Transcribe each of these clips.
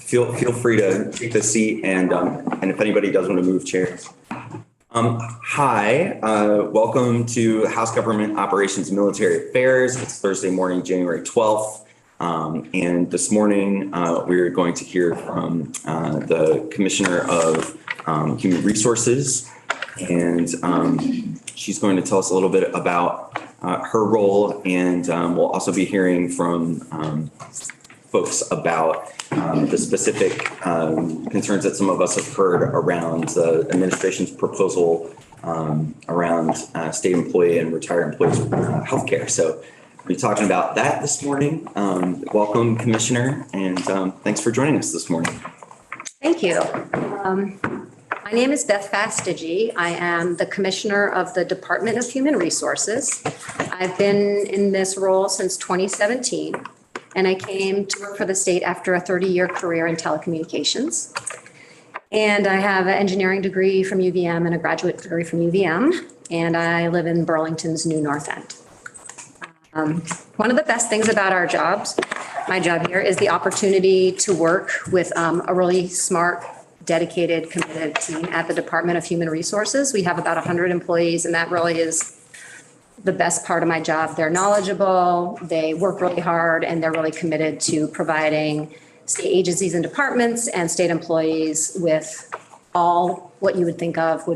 feel free to take the seat, and if anybody does want to move chairs. Hi, welcome to House Government Operations and Military Affairs. It's Thursday morning, January 12th. And this morning, we're going to hear from the Commissioner of Human Resources, and she's going to tell us a little bit about her role, and we'll also be hearing from folks about the specific concerns that some of us have heard around the administration's proposal around state employee and retired employees' healthcare. So we'll be talking about that this morning. Welcome, Commissioner, and thanks for joining us this morning. Thank you. My name is Beth Fastige. I am the Commissioner of the Department of Human Resources. I've been in this role since 2017, and I came to work for the state after a 30-year career in telecommunications. And I have an engineering degree from UVM and a graduate degree from UVM, and I live in Burlington's New North End. One of the best things about our jobs, my job here, is the opportunity to work with a really smart, dedicated, committed team at the Department of Human Resources. We have about 100 employees, and that really is the best part of my job. They're knowledgeable, they work really hard, and they're really committed to providing state agencies and departments and state employees with all what you would think of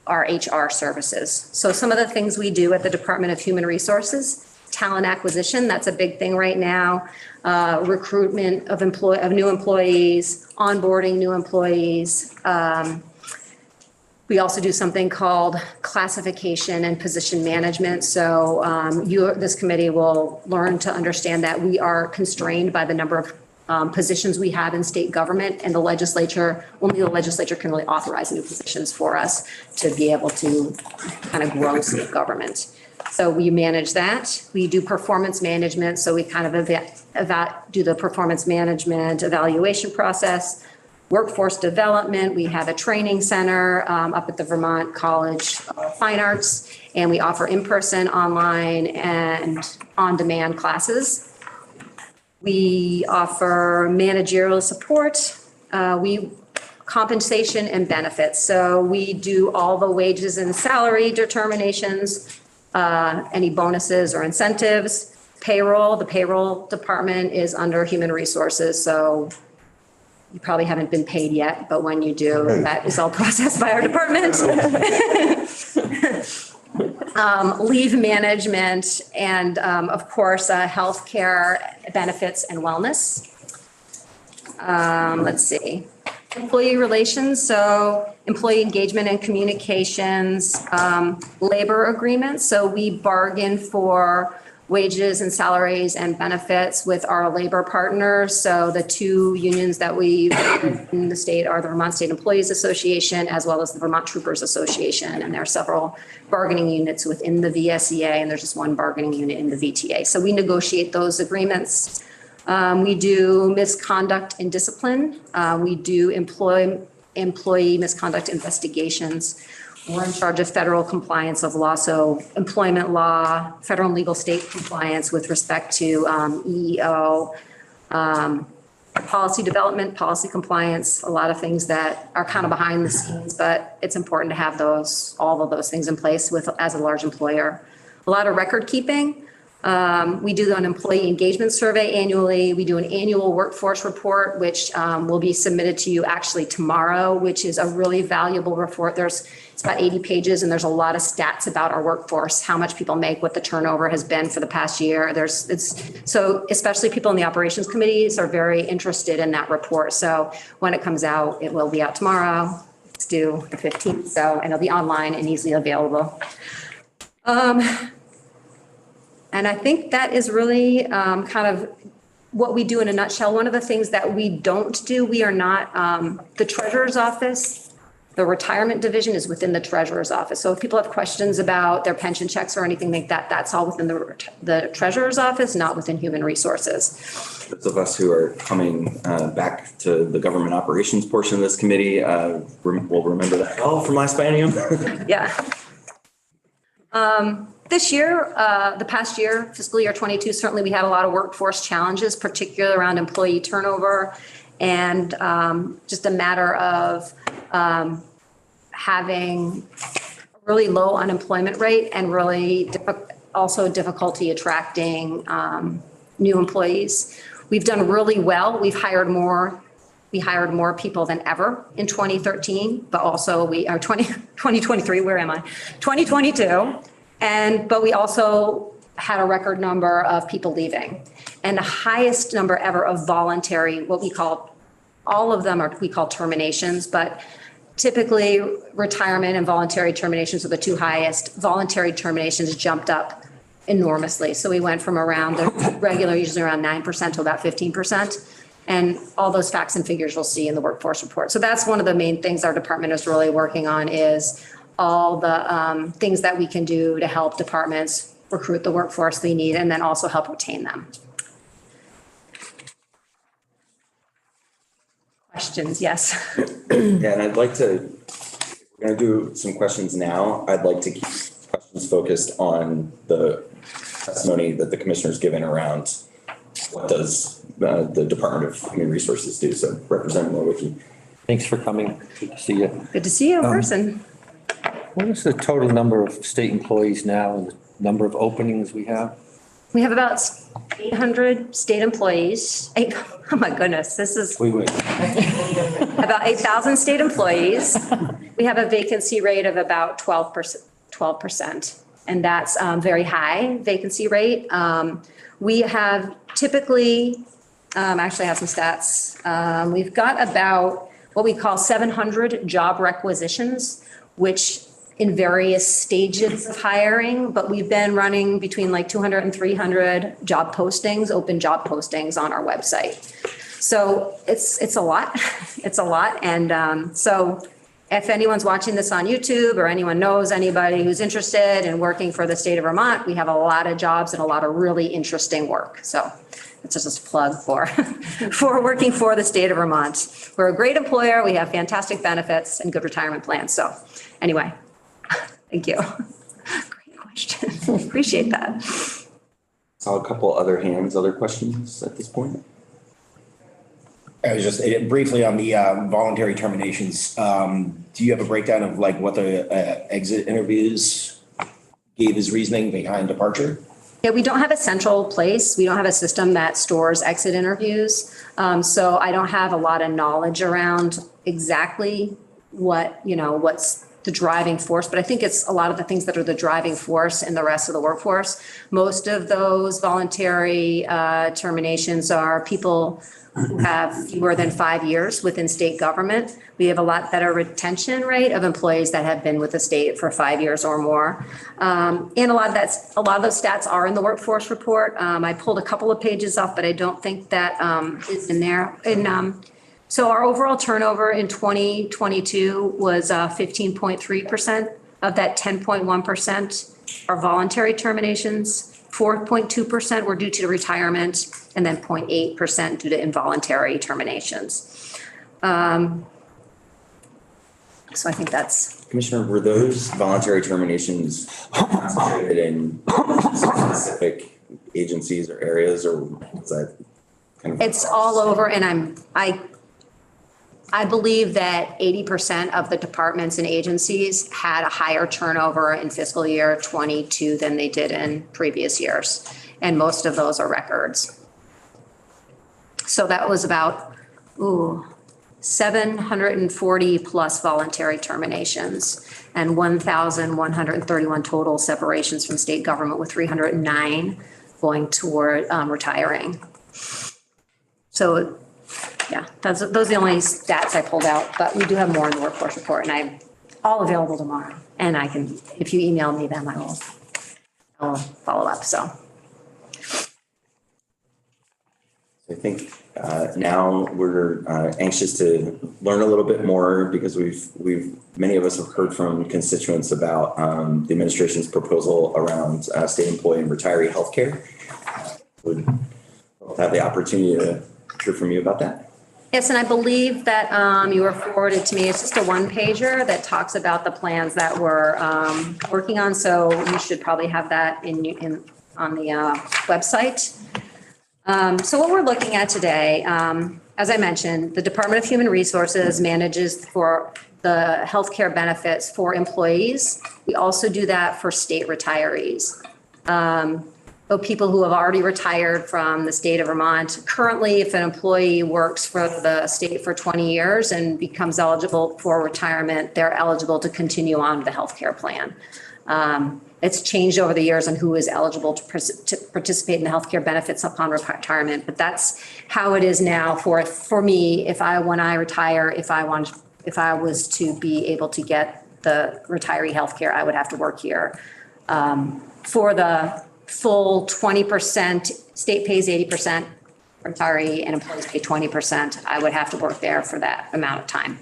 our HR services. So some of the things we do at the Department of Human Resources: talent acquisition, that's a big thing right now, recruitment of new employees, onboarding new employees. We also do something called classification and position management. So this committee will learn to understand that we are constrained by the number of positions we have in state government, and only the legislature can really authorize new positions for us to be able to kind of grow state government. So we manage that. We do performance management. So we kind of do the performance management evaluation process, workforce development. We have a training center up at the Vermont College of Fine Arts, and we offer in-person, online, and on-demand classes. We offer managerial support, compensation and benefits. So we do all the wages and salary determinations, any bonuses or incentives, payroll. The payroll department is under Human Resources, so you probably haven't been paid yet, but when you do, that is all processed by our department. Leave management, and of course, healthcare benefits and wellness. Let's see. Employee relations, so employee engagement and communications, labor agreements. So we bargain for wages and salaries and benefits with our labor partners. So the two unions that we in the state are the Vermont State Employees Association as well as the Vermont Troopers Association. And there are several bargaining units within the VSEA, and there's just one bargaining unit in the VTA. So we negotiate those agreements. We do misconduct and discipline. We do employee misconduct investigations. We're in charge of federal compliance of law, so employment law, federal and legal state compliance with respect to EEO, policy development, policy compliance, a lot of things that are kind of behind the scenes, but it's important to have all of those things in place as a large employer. A lot of record keeping. We do an employee engagement survey annually. We do an annual workforce report, which will be submitted to you actually tomorrow, which is a really valuable report. It's about 80 pages, and there's a lot of stats about our workforce, how much people make, what the turnover has been for the past year. So especially people in the operations committees are very interested in that report. So when it comes out, it will be out tomorrow. It's due the 15th, and it'll be online and easily available. And I think that is really kind of what we do in a nutshell. One of the things that we don't do, we are not the treasurer's office. The retirement division is within the treasurer's office. So if people have questions about their pension checks or anything like that, that's all within the treasurer's office, not within human resources. Those of us who are coming back to the government operations portion of this committee will remember that well from last biennium. Yeah. This year, the past year, fiscal year 22, certainly we had a lot of workforce challenges, particularly around employee turnover and just a matter of having really low unemployment rate and really also difficulty attracting new employees. We've done really well. We hired more people than ever in 2013, but also we are 2023, where am I? 2022. But we also had a record number of people leaving, and the highest number ever of voluntary, what we call, all of them are, we call terminations, but typically retirement and voluntary terminations are the two highest. Voluntary terminations jumped up enormously. So we went from around the regular, usually around 9% to about 15%. And all those facts and figures you'll see in the workforce report. So that's one of the main things our department is really working on, is all the things that we can do to help departments recruit the workforce they need, and then also help retain them. Questions? Yes. Yeah, and I'd like to, we're going to do some questions now. I'd like to keep questions focused on the testimony that the commissioner's given around what does the Department of Human Resources do. So Representative Nowicki. Thanks for coming. Good to see you. Good to see you in person. What is the total number of state employees now and the number of openings we have? We have about 800 state employees. Oh my goodness, this is about 8,000 state employees. We have a vacancy rate of about 12%, and that's very high vacancy rate. We have typically, actually have some stats. We've got about what we call 700 job requisitions, which in various stages of hiring, but we've been running between like 200 and 300 job postings, open job postings on our website. So it's a lot. It's a lot. And so if anyone's watching this on YouTube or anyone knows anybody who's interested in working for the state of Vermont, we have a lot of jobs and a lot of really interesting work. So it's just a plug for, for working for the state of Vermont. We're a great employer. We have fantastic benefits and good retirement plans. So anyway, thank you. Great question. Appreciate that. Saw a couple other hands, other questions at this point. I was just briefly on the voluntary terminations. Do you have a breakdown of like what the exit interviews gave as reasoning behind departure? Yeah, we don't have a central place. We don't have a system that stores exit interviews. So I don't have a lot of knowledge around exactly what, what's the driving force, but I think it's a lot of the things that are the driving force in the rest of the workforce. Most of those voluntary terminations are people who have fewer than 5 years within state government. We have a lot better retention rate of employees that have been with the state for 5 years or more. And a lot of those stats are in the workforce report. I pulled a couple of pages off, but I don't think that is in there. So our overall turnover in 2022 was 15.3%. Of that, 10.1% are voluntary terminations. 4.2% were due to retirement, and then 0.8% due to involuntary terminations. So I think that's. Commissioner, were those voluntary terminations concentrated in specific agencies or areas, or is that kind of? It's all over, and I believe that 80% of the departments and agencies had a higher turnover in fiscal year 22 than they did in previous years. And most of those are records. So that was about, 740 plus voluntary terminations and 1,131 total separations from state government, with 309 going toward retiring. So yeah, those are the only stats I pulled out, but we do have more in the workforce report, and I'm all available tomorrow. And I can, if you email me them, I'll follow up, so. I think now we're anxious to learn a little bit more, because many of us have heard from constituents about the administration's proposal around state employee and retiree healthcare. Would have the opportunity to hear from you about that. Yes, and I believe that you were forwarded to me. It's just a one-pager that talks about the plans that we're working on. So you should probably have that on the website. So what we're looking at today, as I mentioned, the Department of Human Resources manages for the healthcare benefits for employees. We also do that for state retirees. But people who have already retired from the state of Vermont, currently, if an employee works for the state for 20 years and becomes eligible for retirement, they're eligible to continue on the healthcare plan. It's changed over the years on who is eligible to participate in the healthcare benefits upon retirement, but that's how it is now for me. When I retire, if I was to be able to get the retiree healthcare, I would have to work here. For the full 20%, state pays 80%, retiree and employees pay 20%. I would have to work there for that amount of time.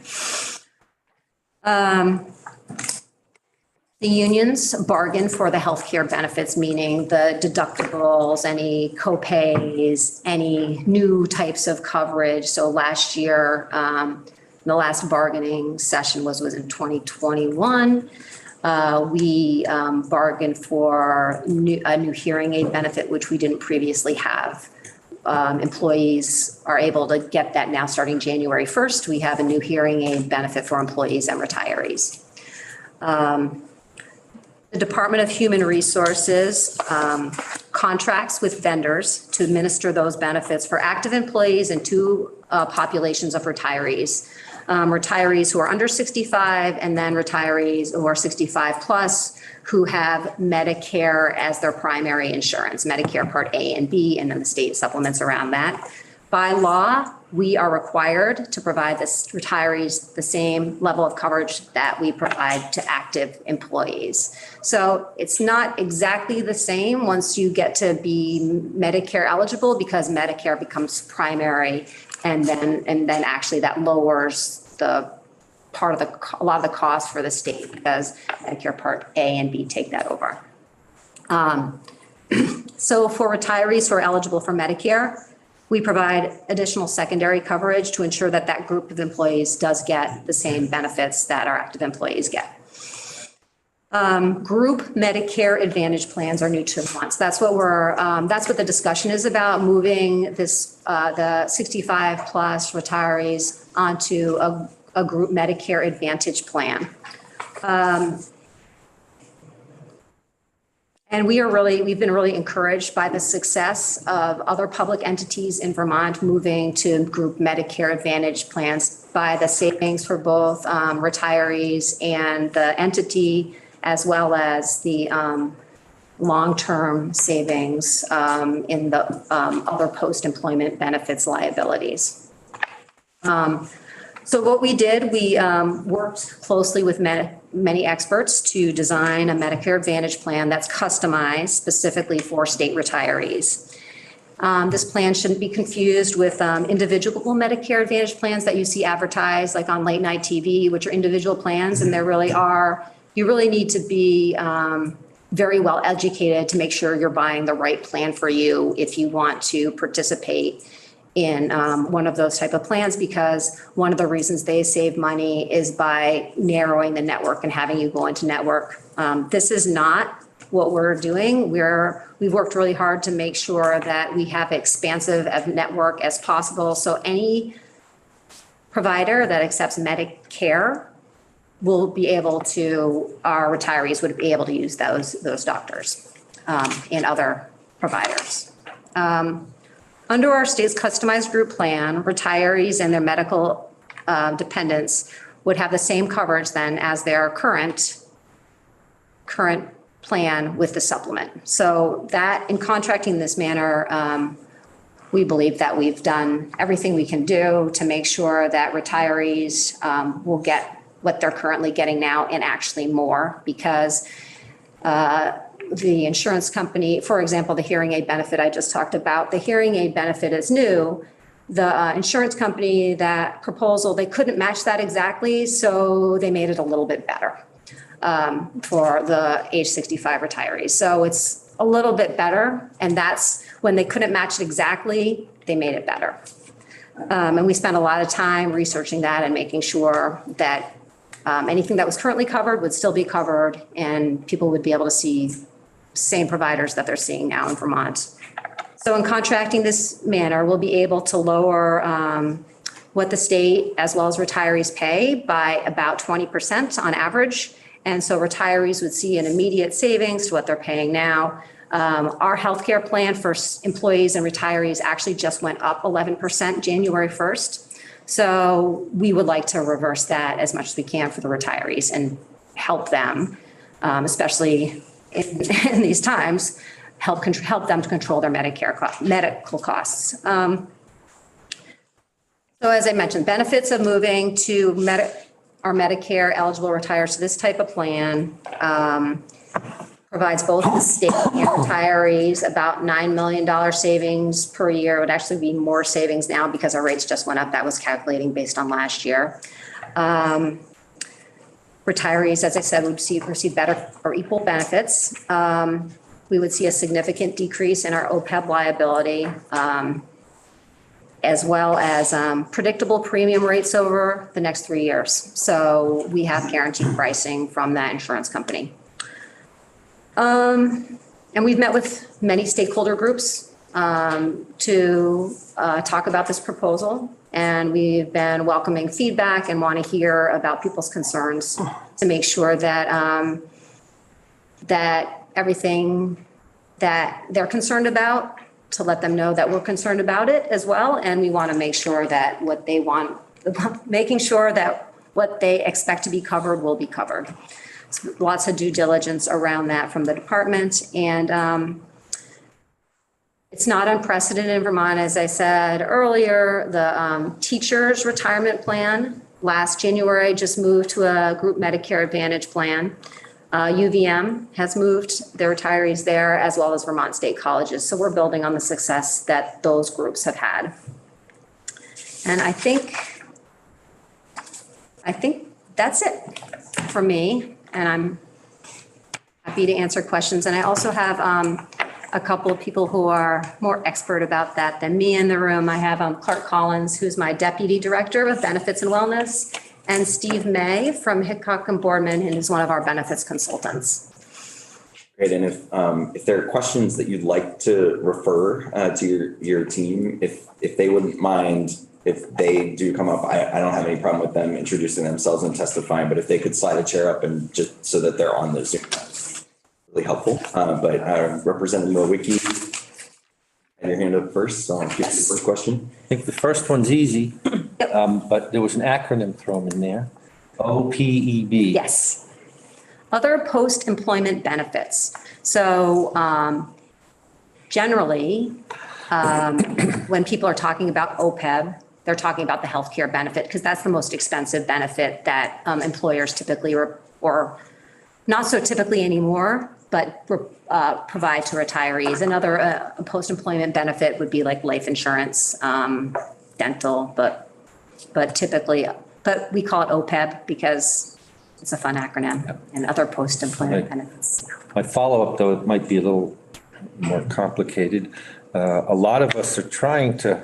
The unions bargain for the healthcare benefits, meaning the deductibles, any co-pays, any new types of coverage. So last year, the last bargaining session was in 2021. We bargained for a new hearing aid benefit, which we didn't previously have. Employees are able to get that now starting January 1st. We have a new hearing aid benefit for employees and retirees. The Department of Human Resources contracts with vendors to administer those benefits for active employees and two populations of retirees. Retirees who are under 65 and then retirees who are 65 plus who have Medicare as their primary insurance, Medicare Part A and B, and then the state supplements around that. By law, we are required to provide the retirees the same level of coverage that we provide to active employees. So it's not exactly the same once you get to be Medicare eligible, because Medicare becomes primary, and then actually that lowers the part of a lot of the cost for the state, because Medicare Part A and B take that over. So for retirees who are eligible for Medicare, we provide additional secondary coverage to ensure that that group of employees does get the same benefits that our active employees get. Group Medicare Advantage plans are new to Vermont. So that's what the discussion is about, moving the 65 plus retirees onto a group Medicare Advantage plan. And we've been really encouraged by the success of other public entities in Vermont moving to group Medicare Advantage plans by the savings for both retirees and the entity, as well as the long-term savings in the other post-employment benefits liabilities. So what we did, we worked closely with many experts to design a Medicare Advantage plan that's customized specifically for state retirees. This plan shouldn't be confused with individual Medicare Advantage plans that you see advertised like on late night TV, which are individual plans, and you really need to be very well educated to make sure you're buying the right plan for you if you want to participate in one of those type of plans, because one of the reasons they save money is by narrowing the network and having you go into network. This is not what we're doing. We've worked really hard to make sure that we have expansive of network as possible. So any provider that accepts Medicare will be able to, our retirees would be able to use those doctors and other providers. Under our state's customized group plan, retirees and their medical dependents would have the same coverage then as their current plan with the supplement. So that in contracting this manner, we believe that we've done everything we can do to make sure that retirees will get what they're currently getting now and actually more, because the insurance company, for example, the hearing aid benefit I just talked about, the hearing aid benefit is new. The insurance company, that proposal, they couldn't match that exactly, so they made it a little bit better for the age 65 retirees. So it's a little bit better, and that's when they couldn't match it exactly, they made it better. And we spent a lot of time researching that and making sure that anything that was currently covered would still be covered, and people would be able to see same providers that they're seeing now in Vermont. So in contracting this manner, we'll be able to lower what the state as well as retirees pay by about 20% on average. And so retirees would see an immediate savings to what they're paying now. Our healthcare plan for employees and retirees actually just went up 11% January 1st. So we would like to reverse that as much as we can for the retirees and help them, especially in these times, help them to control their medical costs. So as I mentioned, benefits of moving to our Medicare eligible retirees to this type of plan provides both the state and retirees about $9 million savings per year. It would actually be more savings now because our rates just went up. That was calculating based on last year. Retirees, as I said, would receive better or equal benefits. We would see a significant decrease in our OPEB liability, as well as predictable premium rates over the next 3 years. So we have guaranteed pricing from that insurance company. And we've met with many stakeholder groups to talk about this proposal. And we've been welcoming feedback and want to hear about people's concerns to make sure that that everything that they're concerned about, to let them know that we're concerned about it as well. And we want to make sure that what they want, making sure that what they expect to be covered will be covered. So lots of due diligence around that from the department. And it's not unprecedented in Vermont. As I said earlier, the teachers' retirement plan last January just moved to a group Medicare Advantage plan. UVM has moved their retirees there, as well as Vermont State Colleges. So we're building on the success that those groups have had. And I think that's it for me. And I'm happy to answer questions. And I also have a couple of people who are more expert about that than me in the room. I have Clark Collins, who's my Deputy Director of Benefits and Wellness, and Steve May from Hickok and Boardman, and is one of our benefits consultants. Great. And if there are questions that you'd like to refer to your team, if they wouldn't mind, if they do come up, I don't have any problem with them introducing themselves and testifying, but if they could slide a chair up and just so that they're on the Zoom, that's really helpful. But Representative Nowicki, and your hand up first, so I'll give you the first question. I think the first one's easy, but there was an acronym thrown in there. OPEB. Yes. Other post-employment benefits. So generally, when people are talking about OPEB, they're talking about the healthcare benefit because that's the most expensive benefit that employers typically, or not so typically anymore, but provide to retirees. Another post-employment benefit would be like life insurance, dental, but typically, but we call it OPEB because it's a fun acronym, and other post-employment benefits. My follow-up, though, it might be a little more complicated. A lot of us are trying to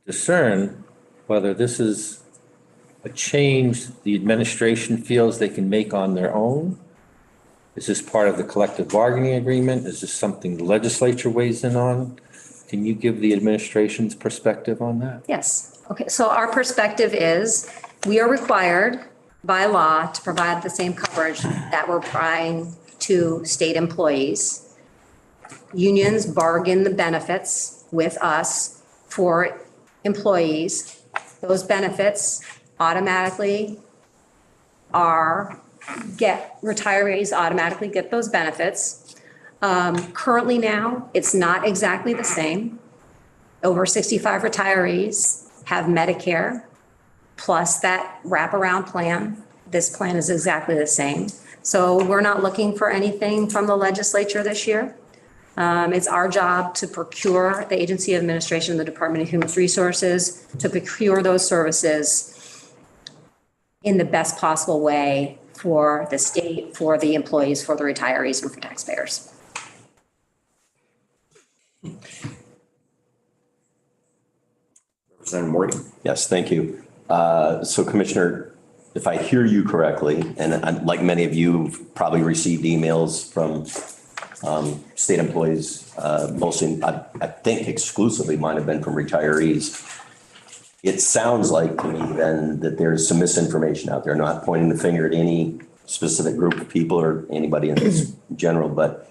discern whether this is a change the administration feels they can make on their own. Is this part of the collective bargaining agreement? Is this something the legislature weighs in on? Can you give the administration's perspective on that? Yes. Okay. So our perspective is we are required by law to provide the same coverage that we're providing to state employees. Unions bargain the benefits with us for employees. Those benefits automatically retirees automatically get those benefits. Currently now, it's not exactly the same. Over 65 retirees have Medicare plus that wraparound plan. This plan is exactly the same. So we're not looking for anything from the legislature this year. It's our job to procure, the Agency of Administration, the Department of Human Resources, to procure those services in the best possible way for the state, for the employees, for the retirees, and for taxpayers. Representative Morgan. Yes, thank you. So Commissioner, if I hear you correctly, and like many of you, have probably received emails from state employees, mostly, I think exclusively might have been from retirees. It sounds like to me then that there's some misinformation out there, not pointing the finger at any specific group of people or anybody in this general, but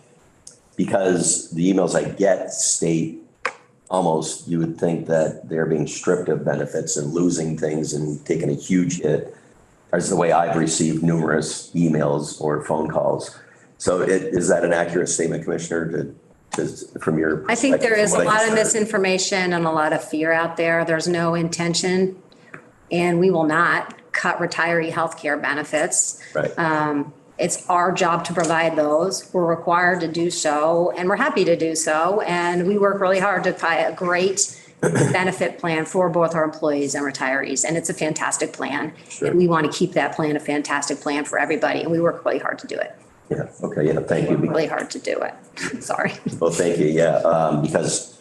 because the emails I get state almost, you would think that they're being stripped of benefits and losing things and taking a huge hit, as the way I've received numerous emails or phone calls. So is that an accurate statement, Commissioner, from your I think there perspective, is a from what I lot of just heard? misinformation and a lot of fear out there. There's no intention, and we will not cut retiree healthcare benefits. Right. It's our job to provide those. We're required to do so, and we're happy to do so. And we work really hard to find a great benefit plan for both our employees and retirees. And it's a fantastic plan. Sure. And we want to keep that plan a fantastic plan for everybody. And we work really hard to do it. Yeah, okay, yeah, thank you. Really hard to do it. Sorry. Well, thank you, yeah, because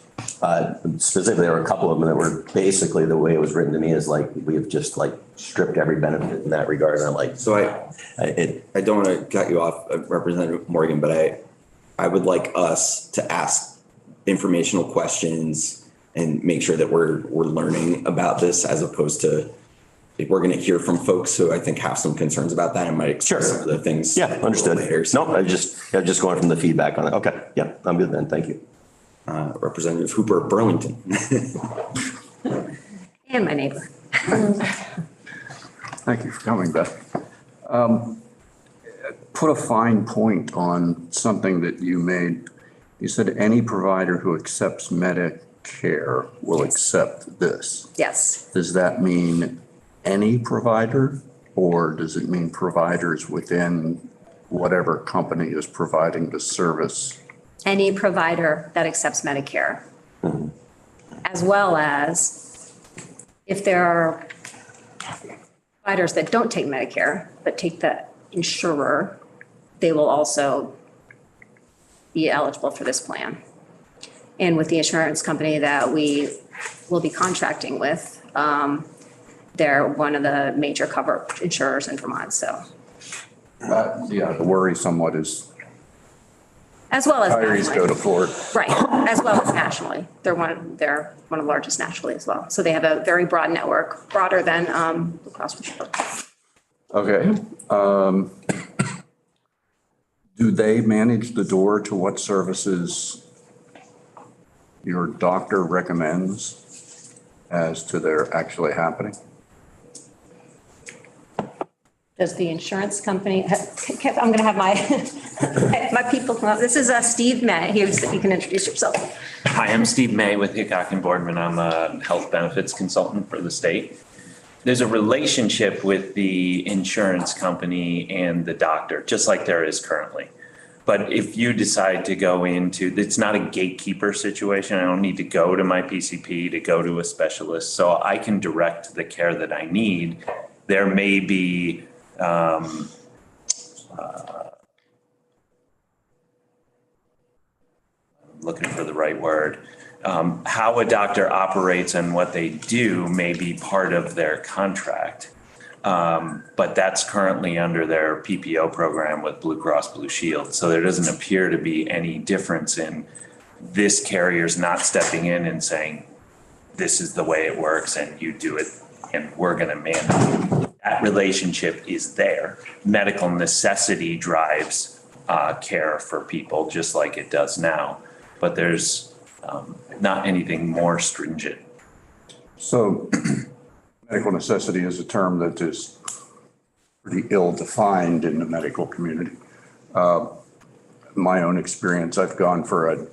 specifically, there were a couple of them that were basically the way it was written to me is like, we have just like stripped every benefit in that regard, and I'm like, So I don't want to cut you off, Representative Morgan, but I would like us to ask informational questions and make sure that we're learning about this as opposed to, like, we're going to hear from folks who I think have some concerns about that and might express some of the things. yeah, understood. Later. So, No, I'm just going from the feedback on it. Okay, yeah, I'm good then, thank you. Representative Hooper, Burlington. And my neighbor. Thank you for coming, Beth. Put a fine point on something that you made. You said any provider who accepts Medicare will accept this. Yes. Does that mean any provider, or does it mean providers within whatever company is providing the service? Any provider that accepts Medicare. As well as if there are providers that don't take Medicare, but take the insurer, they will also be eligible for this plan. And with the insurance company that we will be contracting with, they're one of the major cover insurers in Vermont, so. Yeah, the worry somewhat is As well as retirees go to nationally. Florida. Right, as well as nationally. They're one of the largest nationally as well. So they have a very broad network, broader than Blue Cross Blue Shield. Okay. Do they manage the door to what services your doctor recommends as to their actually happening? Does the insurance company, I'm going to have my people come up. This is Steve May. You can introduce yourself. Hi, I'm Steve May with Hickok and Boardman. I'm a health benefits consultant for the state. There's a relationship with the insurance company and the doctor, just like there is currently. But if you decide to go into, it's not a gatekeeper situation. I don't need to go to my PCP to go to a specialist. So I can direct the care that I need. There may be looking for the right word. How a doctor operates and what they do may be part of their contract. But that's currently under their PPO program with Blue Cross Blue Shield. So there doesn't appear to be any difference in this carrier's not stepping in and saying, this is the way it works and you do it and we're going to manage it. That relationship is there. Medical necessity drives care for people just like it does now. But there's not anything more stringent. So medical necessity is a term that is pretty ill-defined in the medical community. My own experience, I've gone for an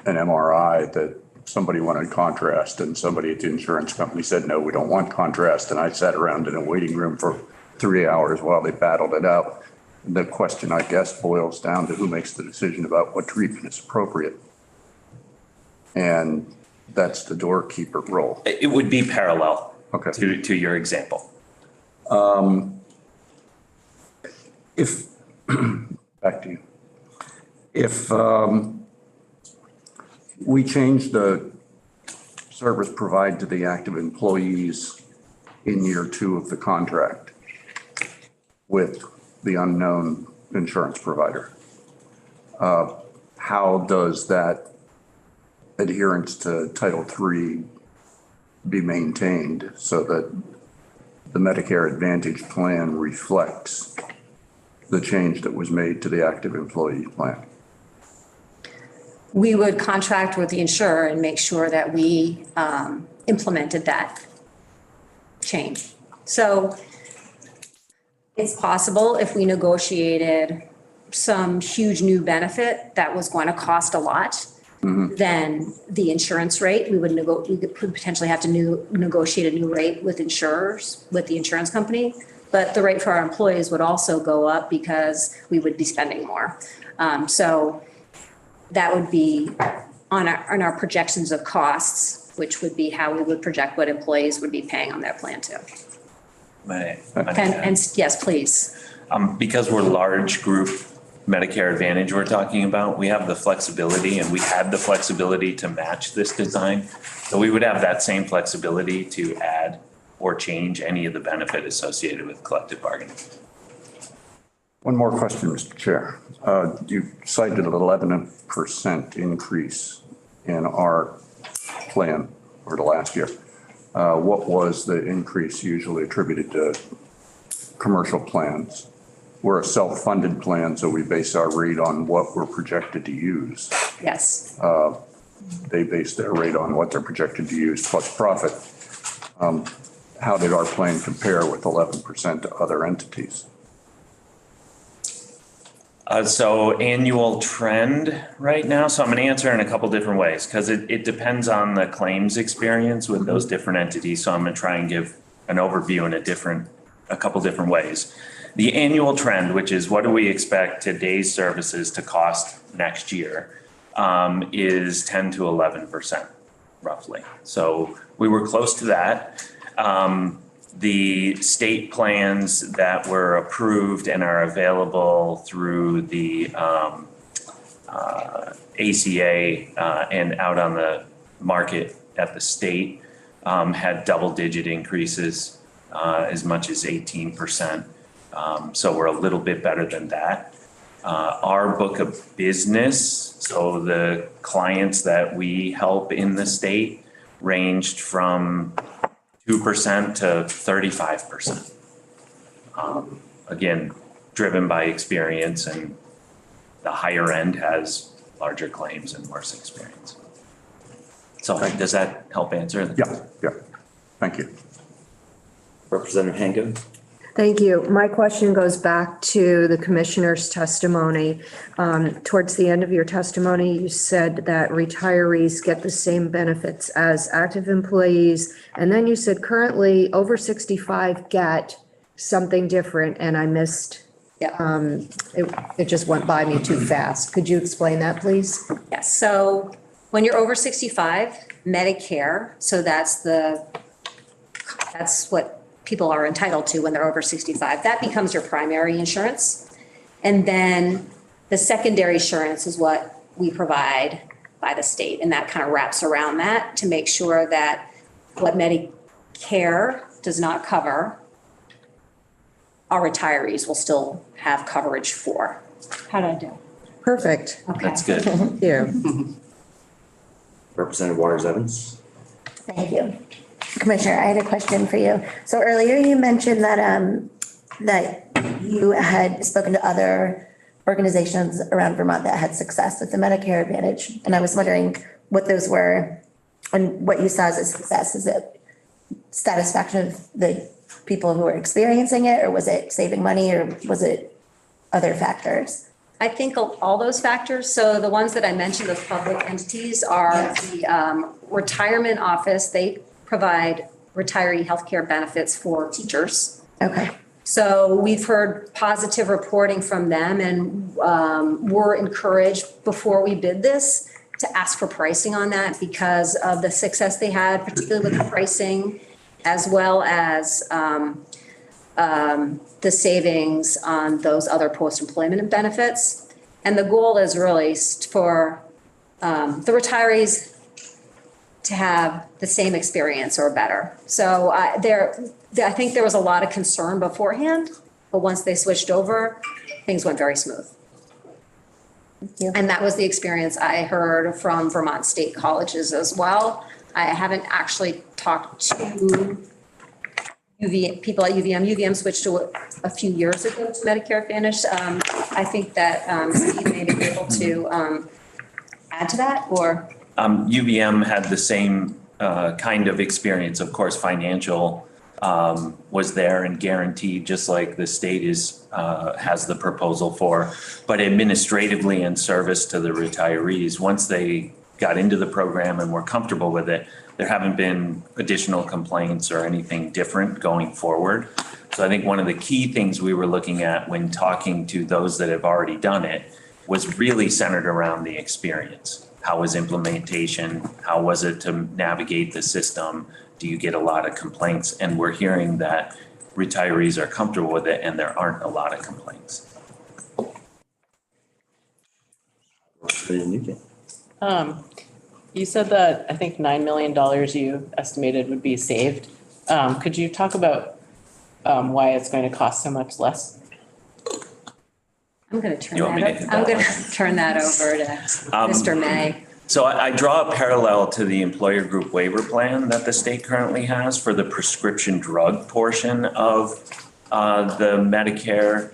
MRI that somebody wanted contrast and somebody at the insurance company said, no, we don't want contrast. And I sat around in a waiting room for 3 hours while they battled it out. The question, I guess, boils down to who makes the decision about what treatment is appropriate. And that's the doorkeeper role. It would be parallel Okay. to your example. If, back to you. If we change the service provided to the active employees in year 2 of the contract with the unknown insurance provider, how does that adherence to Title III be maintained so that the Medicare Advantage plan reflects the change that was made to the active employee plan? We would contract with the insurer and make sure that we implemented that change. So it's possible if we negotiated some huge new benefit that was going to cost a lot, then the insurance rate, we could potentially have to negotiate a new rate with insurers, with the insurance company. But the rate for our employees would also go up because we would be spending more. So that would be on our projections of costs, which would be how we would project what employees would be paying on their plan too. And yes, please. Because we're large group Medicare Advantage we're talking about, we have the flexibility, and we had the flexibility to match this design. So we would have that same flexibility to add or change any of the benefit associated with collective bargaining. One more question, Mr. Chair. You cited an 11% increase in our plan for the last year. What was the increase usually attributed to commercial plans? We're a self-funded plan, so we base our rate on what we're projected to use. Yes. They base their rate on what they're projected to use plus profit. How did our plan compare with 11% to other entities? So annual trend right now. So I'm going to answer in a couple different ways because it depends on the claims experience with those different entities. So I'm going to try and give an overview in a couple different ways. The annual trend, which is what do we expect today's services to cost next year, is 10 to 11% roughly. So we were close to that. The state plans that were approved and are available through the ACA and out on the market at the state had double-digit increases, as much as 18%. So we're a little bit better than that. Our book of business, so the clients that we help in the state, ranged from 2% to 35%. Again, driven by experience, and the higher end has larger claims and worse experience. So does that help answer? Yeah. Thank you. Representative Hango. Thank you. My question goes back to the commissioner's testimony. Towards the end of your testimony, you said that retirees get the same benefits as active employees. And then you said currently over 65 get something different, and I missed. Yeah. It just went by me too fast. Could you explain that, please? Yes. So when you're over 65, Medicare, so that's what people are entitled to when they're over 65. That becomes your primary insurance. And then the secondary insurance is what we provide by the state. And that kind of wraps around that to make sure that what Medicare does not cover, our retirees will still have coverage for. How did I do? Perfect. Okay. That's good. Thank you. Representative Waters Evans. Thank you. Commissioner, I had a question for you. So earlier you mentioned that that you had spoken to other organizations around Vermont that had success with the Medicare Advantage. And I was wondering what those were and what you saw as a success. Is it satisfaction of the people who are experiencing it, or was it saving money, or was it other factors? I think all those factors. So the ones that I mentioned, those public entities, are the retirement office. They provide retiree healthcare benefits for teachers. Okay. So we've heard positive reporting from them, and we're encouraged before we bid this to ask for pricing on that because of the success they had, particularly with the pricing, as well as the savings on those other post-employment benefits. And the goal is really for the retirees to have the same experience or better. So I think there was a lot of concern beforehand, but once they switched over, things went very smooth. you. And that was the experience I heard from Vermont State colleges as well. I haven't actually talked to people at UVM. UVM switched to a few years ago to Medicare Advantage. I think that Steve may be able to add to that, or? UVM had the same kind of experience. Of course, financial was there and guaranteed, just like the state has the proposal for. But administratively and service to the retirees, once they got into the program and were comfortable with it, there haven't been additional complaints or anything different going forward. So I think one of the key things we were looking at when talking to those that have already done it was really centered around the experience. How was implementation? How was it to navigate the system? Do you get a lot of complaints? And we're hearing that retirees are comfortable with it and there aren't a lot of complaints. You said that I think $9 million you estimated would be saved. Could you talk about why it's going to cost so much less? I'm going to You want me to hit that I'm going one? to turn that over to Mr. May. So I draw a parallel to the employer group waiver plan that the state currently has for the prescription drug portion of the Medicare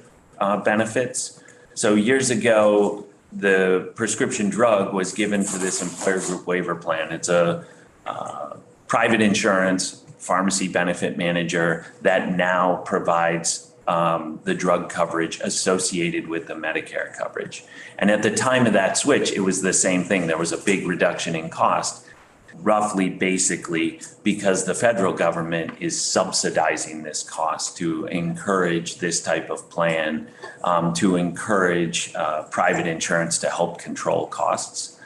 benefits. So years ago, the prescription drug was given to this employer group waiver plan. It's a private insurance pharmacy benefit manager that now provides the drug coverage associated with the Medicare coverage. And at the time of that switch, it was the same thing. There was a big reduction in cost, roughly basically because the federal government is subsidizing this cost to encourage this type of plan, to encourage private insurance to help control costs.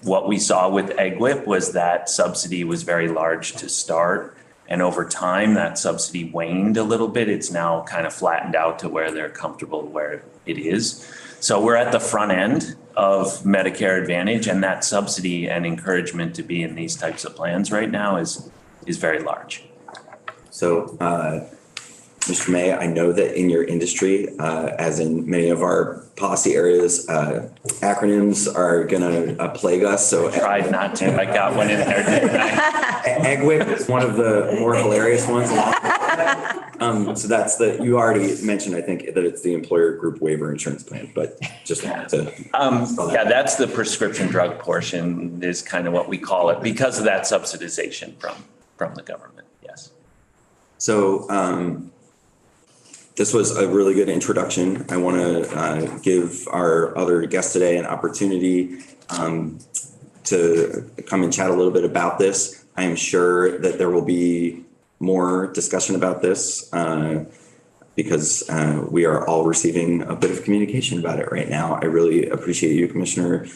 What we saw with EGWIP was that subsidy was very large to start. And over time, that subsidy waned a little bit. It's now kind of flattened out to where they're comfortable where it is. So we're at the front end of Medicare Advantage, and that subsidy and encouragement to be in these types of plans right now is very large. So, Mr. May, I know that in your industry, as in many of our policy areas, acronyms are going to plague us. So Tried not to. I got one in there, didn't I? EGWIP is one of the more hilarious ones. So that's you already mentioned, I think, that it's the employer group waiver insurance plan, but just wanted to. Yeah, that's the prescription drug portion is kind of what we call it because of that subsidization from the government. Yes. So this was a really good introduction. I want to give our other guests today an opportunity to come and chat a little bit about this. I am sure that there will be more discussion about this because we are all receiving a bit of communication about it right now. I really appreciate you, Commissioner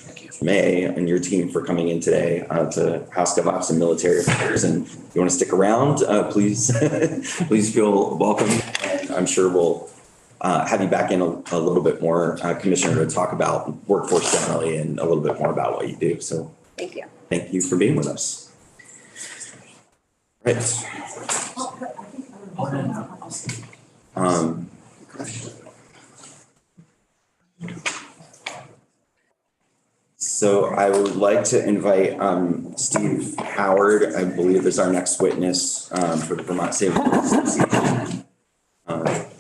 May, and your team for coming in today to House Gov.Ops and Military Affairs. And if you want to stick around, please, please feel welcome. And I'm sure we'll have you back in a little bit more, Commissioner, to talk about workforce generally and a little bit more about what you do. So Thank you. thank you for being with us. Right. So I would like to invite Steve Howard, I believe is our next witness for the Vermont State Association.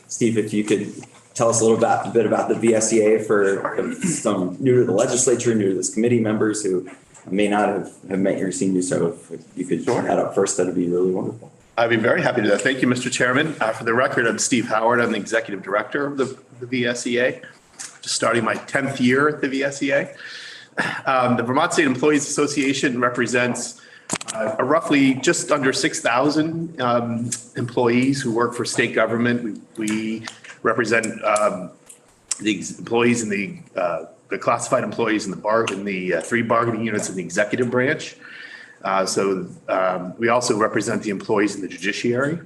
Steve, if you could tell us a little bit about the VSEA for some new to the legislature, new to this committee members who may not have met you or seen you. So if you could join that up first, that'd be really wonderful. I'd be very happy to do that. Thank you, Mr. Chairman. For the record, I'm Steve Howard. I'm the executive director of the VSEA, just starting my 10th year at the VSEA. The Vermont State Employees Association represents roughly just under 6,000 employees who work for state government. We represent the employees in the classified employees in the three bargaining units in the executive branch. We also represent the employees in the judiciary.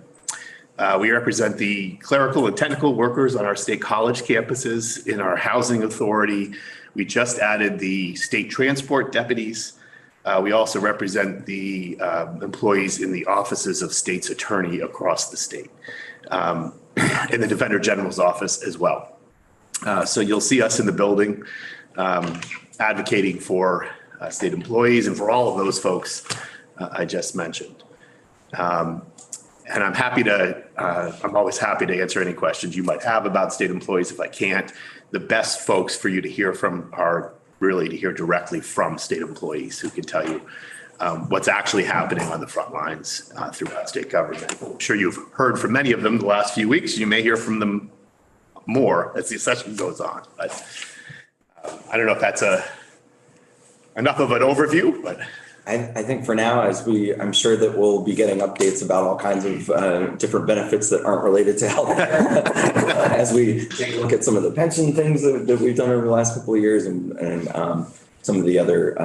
We represent the clerical and technical workers on our state college campuses, in our housing authority. We just added the state transport deputies. We also represent the employees in the offices of state's attorney across the state, in the Defender General's office as well. So you'll see us in the building advocating for state employees and for all of those folks I just mentioned. And I'm happy to, I'm always happy to answer any questions you might have about state employees if I can't. The best folks for you to hear from are really to hear directly from state employees who can tell you what's actually happening on the front lines throughout state government. I'm sure you've heard from many of them the last few weeks. You may hear from them more as the session goes on. But I don't know if that's enough of an overview, but. I think for now, I'm sure that we'll be getting updates about all kinds of different benefits that aren't related to health as we take a look at some of the pension things that we've done over the last couple of years and some of the other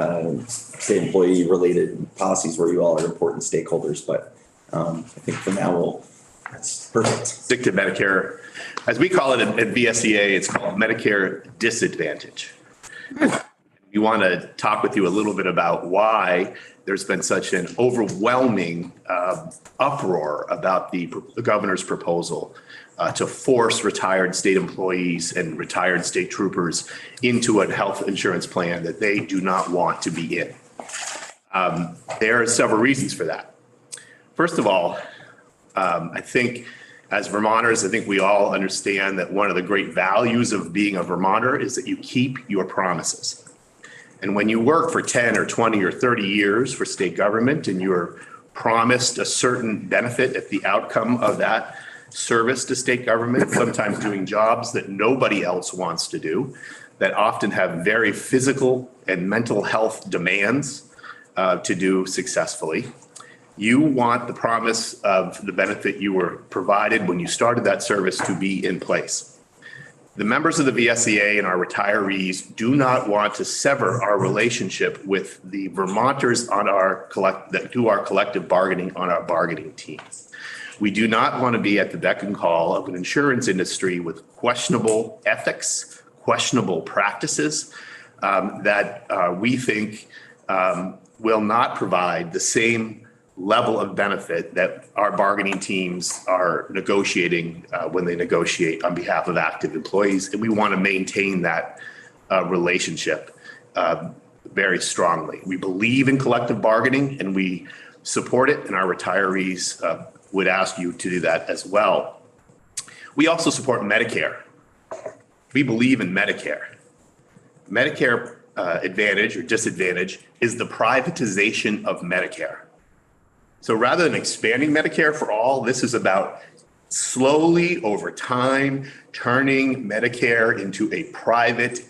state employee related policies where you all are important stakeholders. But I think for now, that's perfect. Stick to Medicare. As we call it at VSEA, it's called Medicare Disadvantage. We want to talk with you a little bit about why there's been such an overwhelming uproar about the governor's proposal to force retired state employees and retired state troopers into a health insurance plan that they do not want to be in. There are several reasons for that. First of all, I think as Vermonters, I think we all understand that one of the great values of being a Vermonter is that you keep your promises. And when you work for 10 or 20 or 30 years for state government and you're promised a certain benefit at the outcome of that service to state government, sometimes doing jobs that nobody else wants to do, that often have very physical and mental health demands to do successfully, you want the promise of the benefit you were provided when you started that service to be in place. The members of the VSEA and our retirees do not want to sever our relationship with the Vermonters on that do our collective bargaining on our bargaining team. We do not want to be at the beck and call of an insurance industry with questionable ethics, questionable practices that we think will not provide the same level of benefit that our bargaining teams are negotiating when they negotiate on behalf of active employees. And we want to maintain that relationship very strongly. We believe in collective bargaining and we support it, and our retirees would ask you to do that as well. We also support Medicare. We believe in Medicare. Medicare Advantage or disadvantage is the privatization of Medicare. So rather than expanding Medicare for all, this is about slowly over time turning Medicare into a private,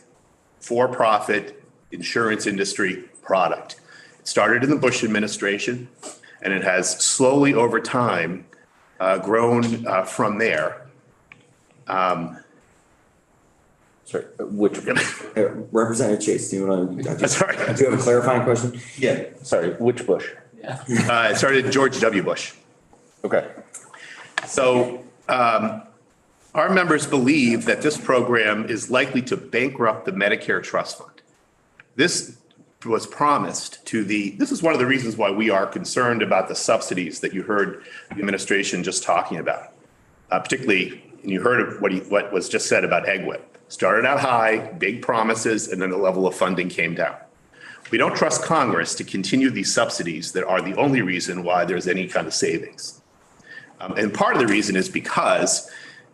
for-profit insurance industry product. It started in the Bush administration, and it has slowly over time grown from there. Sorry, which? Representative Chase, do you want to? Sorry. Do you have a clarifying question? Yeah, sorry, which Bush? It started George W. Bush. Okay. So our members believe that this program is likely to bankrupt the Medicare Trust Fund. This was promised to this is one of the reasons why we are concerned about the subsidies that you heard the administration just talking about. Particularly, and you heard what was just said about EGWIP. Started out high, big promises, and then the level of funding came down. We don't trust Congress to continue these subsidies that are the only reason why there's any kind of savings. And part of the reason is because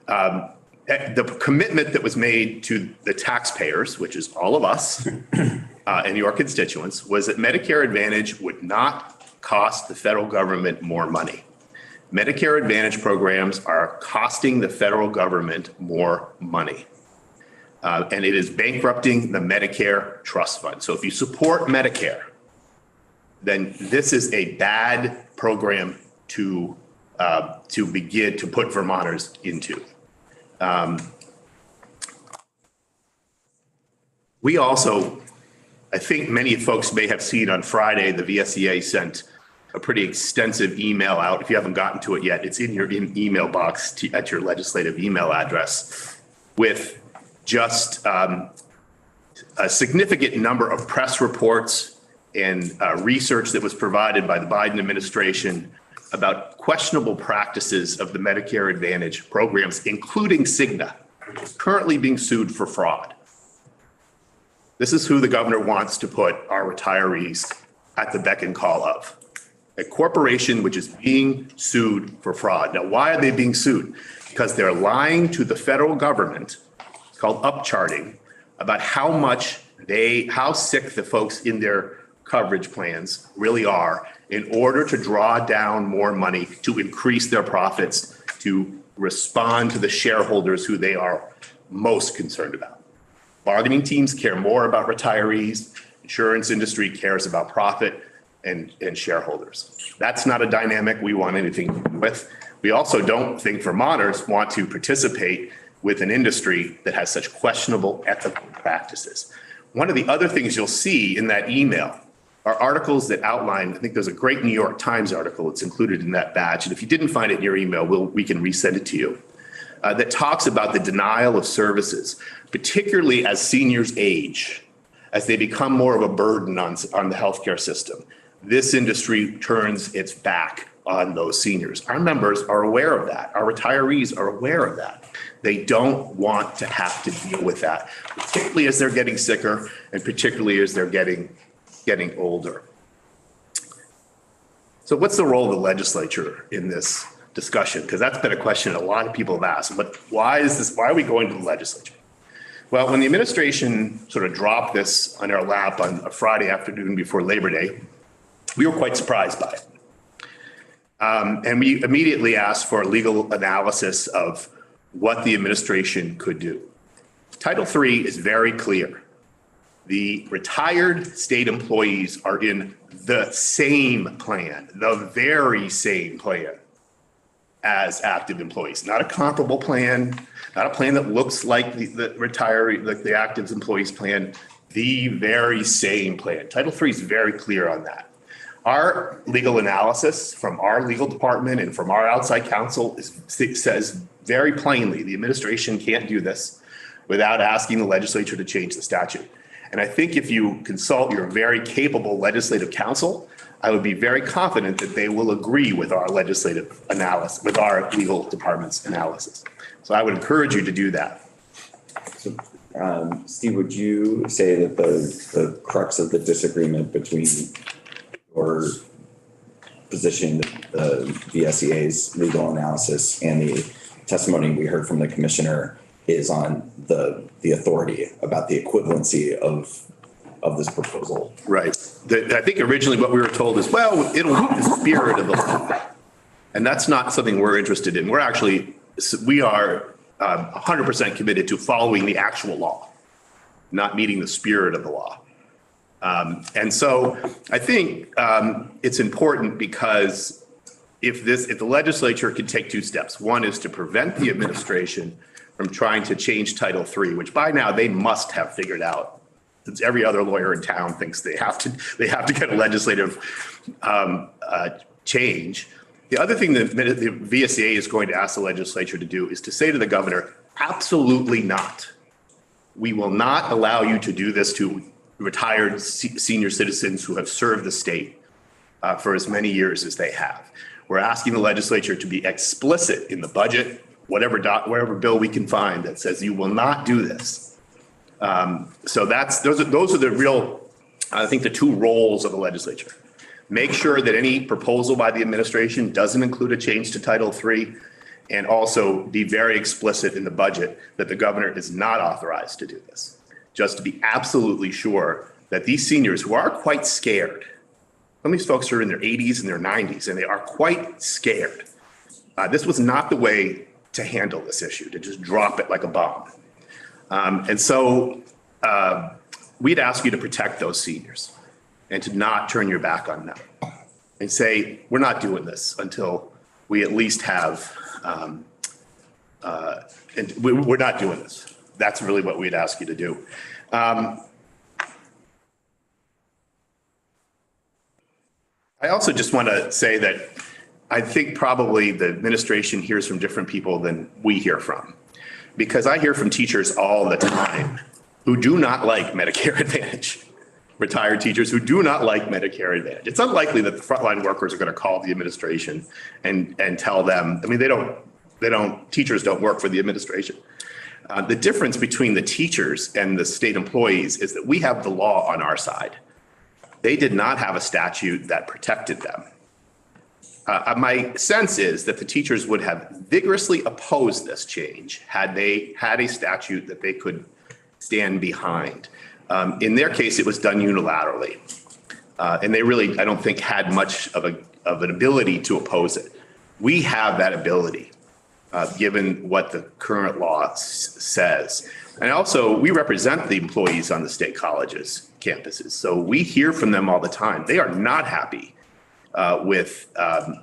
the commitment that was made to the taxpayers, which is all of us and your constituents, was that Medicare Advantage would not cost the federal government more money. Medicare Advantage programs are costing the federal government more money. And it is bankrupting the Medicare Trust Fund. So if you support Medicare, then this is a bad program to begin to put Vermonters into. We also, I think many folks may have seen on Friday, the VSEA sent a pretty extensive email out. If you haven't gotten to it yet, it's in your email box at your legislative email address with just a significant number of press reports and research that was provided by the Biden administration about questionable practices of the Medicare Advantage programs, including Cigna. which is currently being sued for fraud. This is who the governor wants to put our retirees at the beck and call of. A corporation which is being sued for fraud. Now, why are they being sued? Because they're lying to the federal government, it's called upcharting, about how sick the folks in their coverage plans really are in order to draw down more money to increase their profits, to respond to the shareholders who they are most concerned about. Bargaining teams care more about retirees. Insurance industry cares about profit and shareholders. That's not a dynamic we want anything to do with. We also don't think Vermonters want to participate with an industry that has such questionable ethical practices. One of the other things you'll see in that email are articles that outline, I think there's a great New York Times article that's included in that batch. And if you didn't find it in your email, we can resend it to you. That talks about the denial of services, particularly as seniors age, as they become more of a burden on the healthcare system. This industry turns its back on those seniors. Our members are aware of that. Our retirees are aware of that. They don't want to have to deal with that, particularly as they're getting sicker and particularly as they're getting older. So what's the role of the legislature in this discussion? Because that's been a question a lot of people have asked, but why are we going to the legislature? Well, when the administration sort of dropped this on our lap on a Friday afternoon before Labor Day, we were quite surprised by it. And we immediately asked for a legal analysis of what the administration could do. Title III is very clear. The retired state employees are in the same plan, the very same plan as active employees, not a comparable plan, not a plan that looks like the retiree, like the active employees plan, the very same plan. Title III is very clear on that. Our legal analysis from our legal department and from our outside counsel says very plainly, the administration can't do this without asking the legislature to change the statute. And I think if you consult your very capable legislative counsel, I would be very confident that they will agree with our legislative analysis, with our legal department's analysis. So I would encourage you to do that. So, Steve, would you say that the crux of the disagreement between your position, the VSEA's legal analysis, and the testimony we heard from the commissioner is on the authority about the equivalency of this proposal? Right. I think originally what we were told is, well, it'll be the spirit of the law. And that's not something we're interested in. We are 100% committed to following the actual law, not meeting the spirit of the law. And so I think it's important because if the legislature can take two steps, one is to prevent the administration from trying to change Title III, which by now they must have figured out, since every other lawyer in town thinks they have to get a legislative change. The other thing that the VSEA is going to ask the legislature to do is to say to the governor, absolutely not. We will not allow you to do this to retired senior citizens who have served the state for as many years as they have. We're asking the legislature to be explicit in the budget, whatever bill we can find that says you will not do this. So those are the real, I think, the two roles of the legislature. Make sure that any proposal by the administration doesn't include a change to Title III, and also be very explicit in the budget that the governor is not authorized to do this. Just to be absolutely sure that these seniors who are quite scared, some of these folks are in their 80s and their 90s, and they are quite scared. This was not the way to handle this issue, to just drop it like a bomb. And so we'd ask you to protect those seniors and to not turn your back on them and say, we're not doing this until we at least have, and we're not doing this. That's really what we'd ask you to do. I also just want to say that I think probably the administration hears from different people than we hear from, because I hear from teachers all the time who do not like Medicare Advantage, retired teachers who do not like Medicare Advantage. It's unlikely that the frontline workers are going to call the administration and tell them, I mean, teachers don't work for the administration. The difference between the teachers and the state employees is that we have the law on our side. They did not have a statute that protected them. My sense is that the teachers would have vigorously opposed this change had they had a statute that they could stand behind. In their case, it was done unilaterally. And they really, I don't think, had much of an ability to oppose it. We have that ability, given what the current law says. And also, we represent the employees on the state colleges campuses. So we hear from them all the time. They are not happy with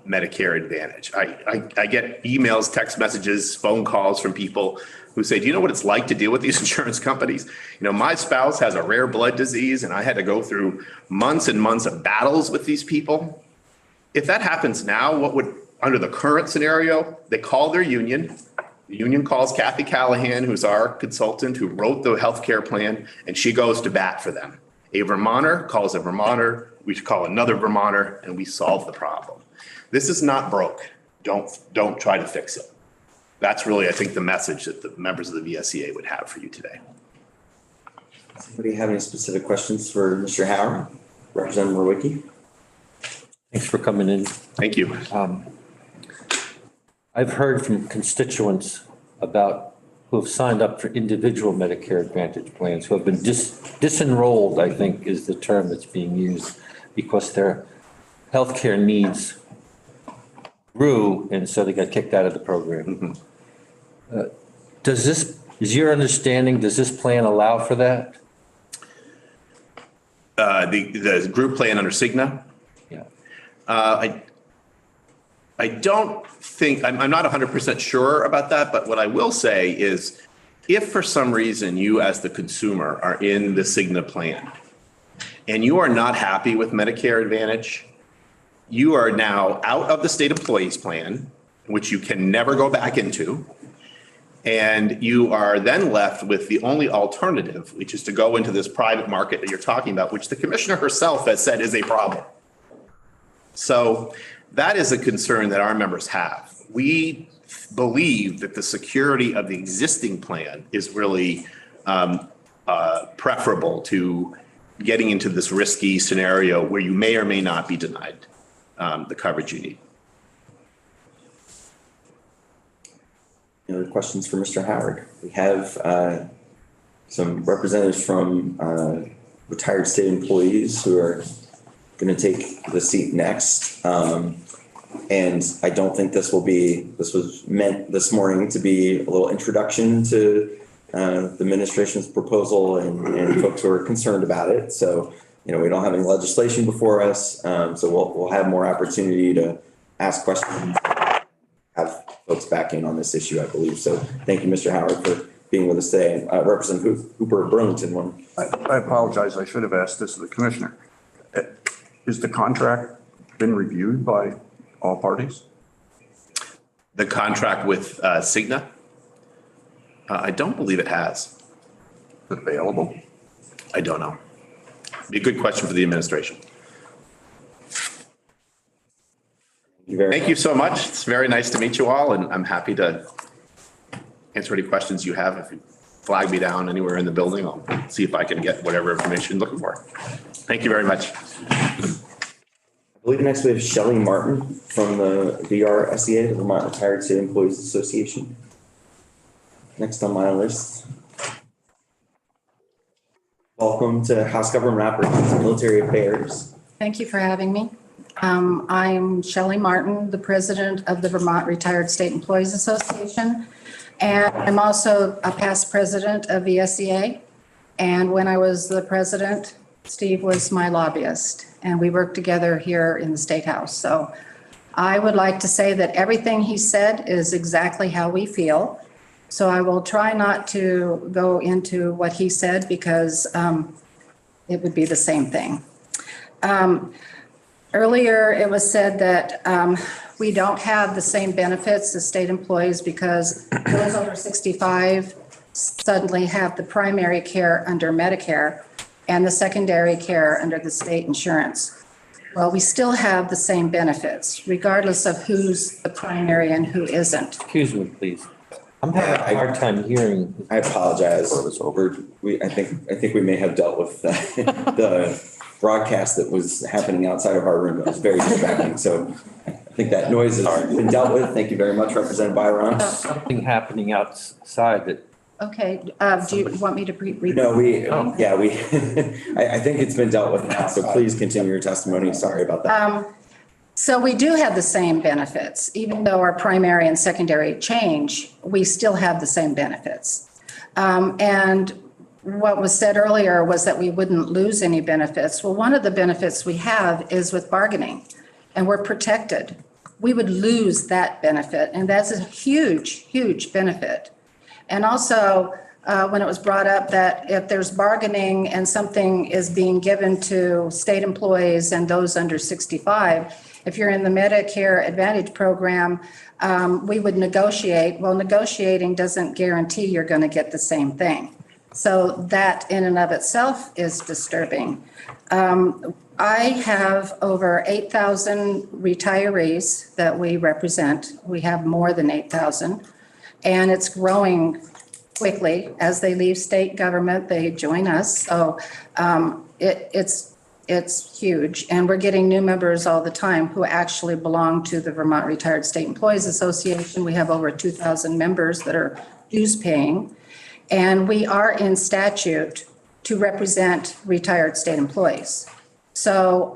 Medicare Advantage. I get emails, text messages, phone calls from people who say, do you know what it's like to deal with these insurance companies? You know, my spouse has a rare blood disease and I had to go through months and months of battles with these people. If that happens now, what would, under the current scenario, they call their union. The union calls Kathy Callahan, who's our consultant who wrote the healthcare plan, and she goes to bat for them. A Vermonter calls a Vermonter, we should call another Vermonter, and we solve the problem. This is not broke. Don't try to fix it. That's really, I think, the message that the members of the VSEA would have for you today. Does anybody have any specific questions for Mr. Howard? Representative Murwicki? Thanks for coming in. Thank you. I've heard from constituents who have signed up for individual Medicare Advantage plans, who have been disenrolled, I think is the term that's being used, because their healthcare needs grew, and so they got kicked out of the program. Is your understanding, does this plan allow for that? The group plan under Cigna? Yeah. I don't think, I'm not 100% sure about that, but what I will say is if for some reason you as the consumer are in the Cigna plan and you are not happy with Medicare Advantage, you are now out of the state employees plan, which you can never go back into. And you are then left with the only alternative, which is to go into this private market that you're talking about, which the commissioner herself has said is a problem. So that is a concern that our members have. We believe that the security of the existing plan is really preferable to getting into this risky scenario where you may or may not be denied the coverage you need. Any other questions for Mr. Howard? We have some representatives from retired state employees who are going to take the seat next. And I don't think this was meant this morning to be a little introduction to the administration's proposal and folks who are concerned about it. So, you know, we don't have any legislation before us. So we'll have more opportunity to ask questions, have folks back in on this issue, I believe. So thank you, Mr. Howard, for being with us today. Representative Hooper of Burlington one. I apologize. I should have asked this of the commissioner. Is the contract been reviewed by all parties? The contract with Cigna? I don't believe it has. Is it available? I don't know. Be a good question for the administration. Thank you so much. It's very nice to meet you all, and I'm happy to answer any questions you have. If you flag me down anywhere in the building, I'll see if I can get whatever information you're looking for. Thank you very much. I believe next we have Shelley Martin from the VRSEA, the Vermont Retired State Employees Association. Next on my list. Welcome to House Government Operations and Military Affairs. Thank you for having me. I'm Shelley Martin, the president of the Vermont Retired State Employees Association. And I'm also a past president of VSEA. And when I was the president, Steve was my lobbyist, and we worked together here in the State House. So I would like to say that everything he said is exactly how we feel. So I will try not to go into what he said because it would be the same thing. Earlier, it was said that we don't have the same benefits as state employees because those over 65 suddenly have the primary care under Medicare and the secondary care under the state insurance. Well, we still have the same benefits, regardless of who's the primary and who isn't. Excuse me, please. I'm having a hard time hearing. I apologize. Or it was over. I think we may have dealt with the broadcast that was happening outside of our room. It was very distracting. So I think that noise has been dealt with. Thank you very much, Representative Byron. Something happening outside that, Okay, do you want me to read? No, I think it's been dealt with now. So please continue your testimony. Sorry about that. So we do have the same benefits, even though our primary and secondary change, we still have the same benefits. And what was said earlier was that we wouldn't lose any benefits. Well, one of the benefits we have is with bargaining, and we're protected. We would lose that benefit, and that's a huge, huge benefit. And also, when it was brought up that if there's bargaining and something is being given to state employees and those under 65, if you're in the Medicare Advantage program, we would negotiate. Well, negotiating doesn't guarantee you're going to get the same thing. So that in and of itself is disturbing. I have over 8,000 retirees that we represent. We have more than 8,000. And it's growing quickly. As they leave state government, they join us. So it's huge. And we're getting new members all the time who actually belong to the Vermont Retired State Employees Association. We have over 2,000 members that are dues paying. And we are in statute to represent retired state employees. So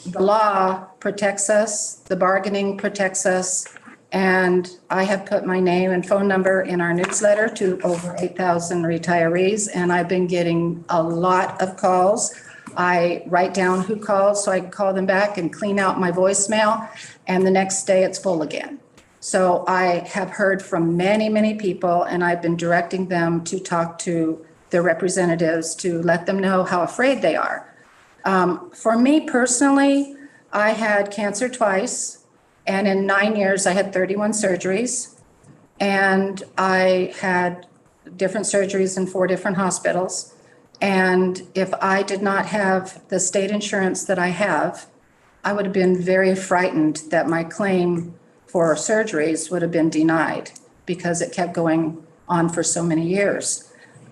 the law protects us, the bargaining protects us, and I have put my name and phone number in our newsletter to over 8,000 retirees, and I've been getting a lot of calls. I write down who calls so I can call them back and clean out my voicemail, and the next day it's full again. So I have heard from many, many people, and I've been directing them to talk to their representatives to let them know how afraid they are. For me personally, I had cancer twice, and in 9 years, I had 31 surgeries, and I had different surgeries in 4 different hospitals. And if I did not have the state insurance that I have, I would have been very frightened that my claim for surgeries would have been denied because it kept going on for so many years.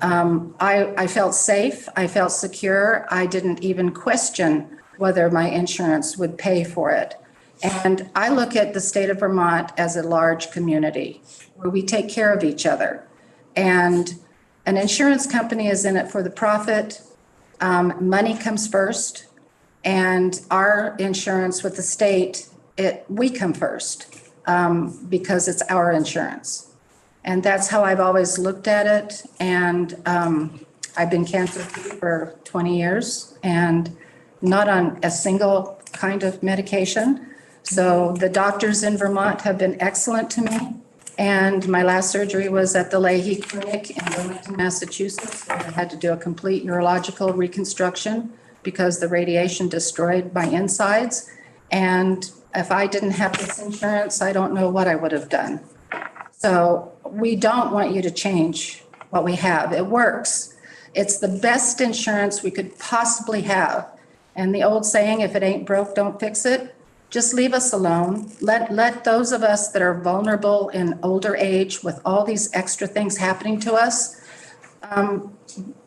I felt safe, I felt secure. I didn't even question whether my insurance would pay for it. And I look at the state of Vermont as a large community where we take care of each other. And an insurance company is in it for the profit. Money comes first. And our insurance with the state, we come first because it's our insurance. And that's how I've always looked at it. And I've been cancer-free for 20 years and not on a single kind of medication. So the doctors in Vermont have been excellent to me. And my last surgery was at the Leahy Clinic in Wilmington, Massachusetts. I had to do a complete neurological reconstruction because the radiation destroyed my insides. And if I didn't have this insurance, I don't know what I would have done. So we don't want you to change what we have. It works. It's the best insurance we could possibly have. And the old saying, if it ain't broke, don't fix it. Just leave us alone. Let those of us that are vulnerable in older age with all these extra things happening to us,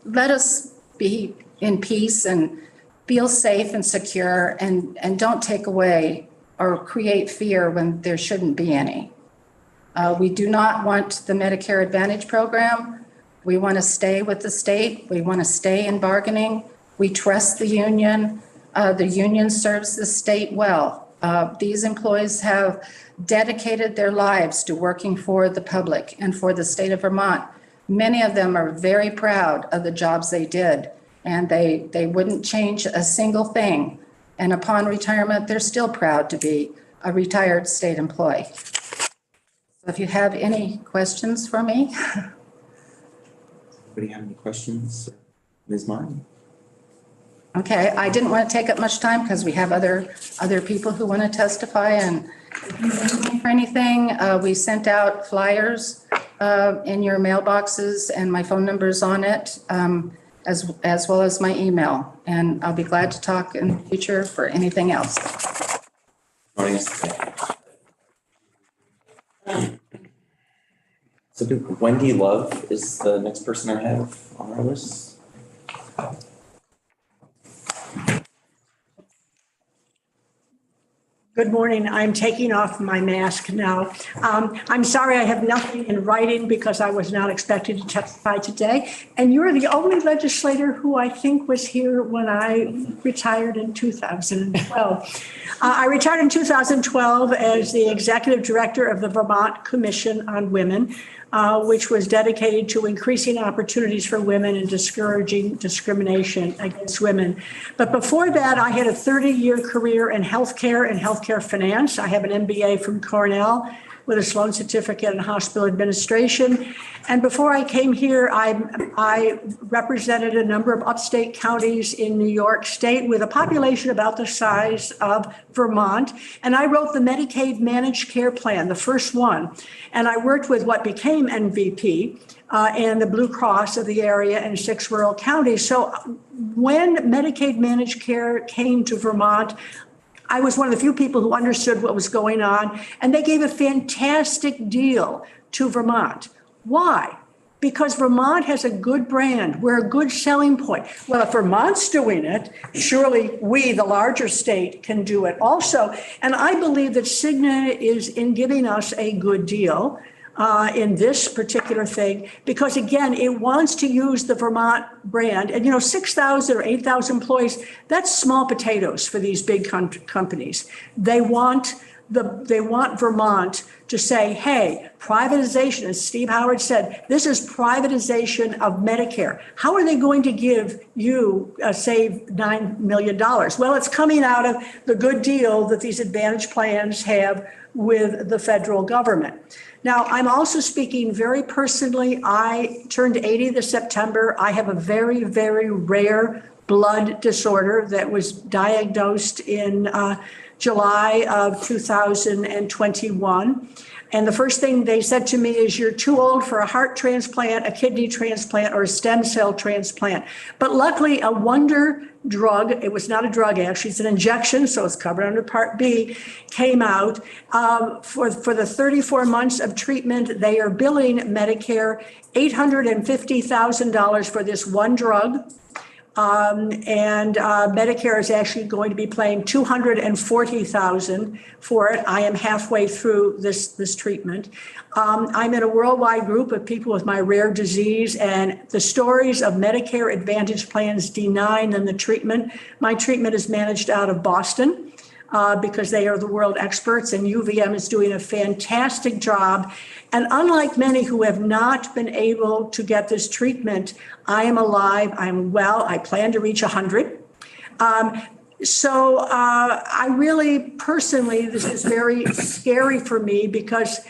let us be in peace and feel safe and secure, and don't take away or create fear when there shouldn't be any. We do not want the Medicare Advantage program. We want to stay with the state. We want to stay in bargaining. We trust the union. The union serves the state well. These employees have dedicated their lives to working for the public and for the state of Vermont. Many of them are very proud of the jobs they did, and they wouldn't change a single thing. And upon retirement, they're still proud to be a retired state employee. So if you have any questions for me. Anybody have any questions? Ms. Martin? Okay, I didn't want to take up much time because we have other people who want to testify, and if you need me for anything, we sent out flyers in your mailboxes, and my phone number's on it, as well as my email, and I'll be glad to talk in the future for anything else. So Wendy Love is the next person I have on our list. Good morning. I'm taking off my mask now. I'm sorry I have nothing in writing because I was not expected to testify today. And you're the only legislator who I think was here when I retired in 2012. I retired in 2012 as the executive director of the Vermont Commission on Women, which was dedicated to increasing opportunities for women and discouraging discrimination against women. But before that, I had a 30-year career in healthcare and healthcare finance. I have an MBA from Cornell with a Sloan certificate in hospital administration. And before I came here, I represented a number of upstate counties in New York State with a population about the size of Vermont. And I wrote the Medicaid managed care plan, the first one. And I worked with what became MVP and the Blue Cross of the area and 6 rural counties. So when Medicaid managed care came to Vermont, I was one of the few people who understood what was going on, and they gave a fantastic deal to Vermont. Why? Because Vermont has a good brand. We're a good selling point. Well, if Vermont's doing it, surely we, the larger state, can do it also. And I believe that Cigna is in giving us a good deal in this particular thing, because again, it wants to use the Vermont brand. And 6,000 or 8,000 employees, that's small potatoes for these big companies. They want Vermont to say, hey, privatization, as Steve Howard said, this is privatization of Medicare. How are they going to give you, save $9 million? Well, it's coming out of the good deal that these Advantage plans have with the federal government. Now, I'm also speaking very personally. I turned 80 this September. I have a very, very rare blood disorder that was diagnosed in July of 2021. And the first thing they said to me is, you're too old for a heart transplant, a kidney transplant, or a stem cell transplant. But luckily, a wonder drug, it was not a drug actually, it's an injection, so it's covered under Part B, came out. For the 34 months of treatment, they are billing Medicare $850,000 for this one drug. And Medicare is actually going to be paying $240,000 for it. I am halfway through this treatment. I'm in a worldwide group of people with my rare disease, and the stories of Medicare Advantage plans denying them the treatment. My treatment is managed out of Boston because they are the world experts, and UVM is doing a fantastic job. And unlike many who have not been able to get this treatment, I am alive, I'm well, I plan to reach 100. So I really, personally, this is very scary for me because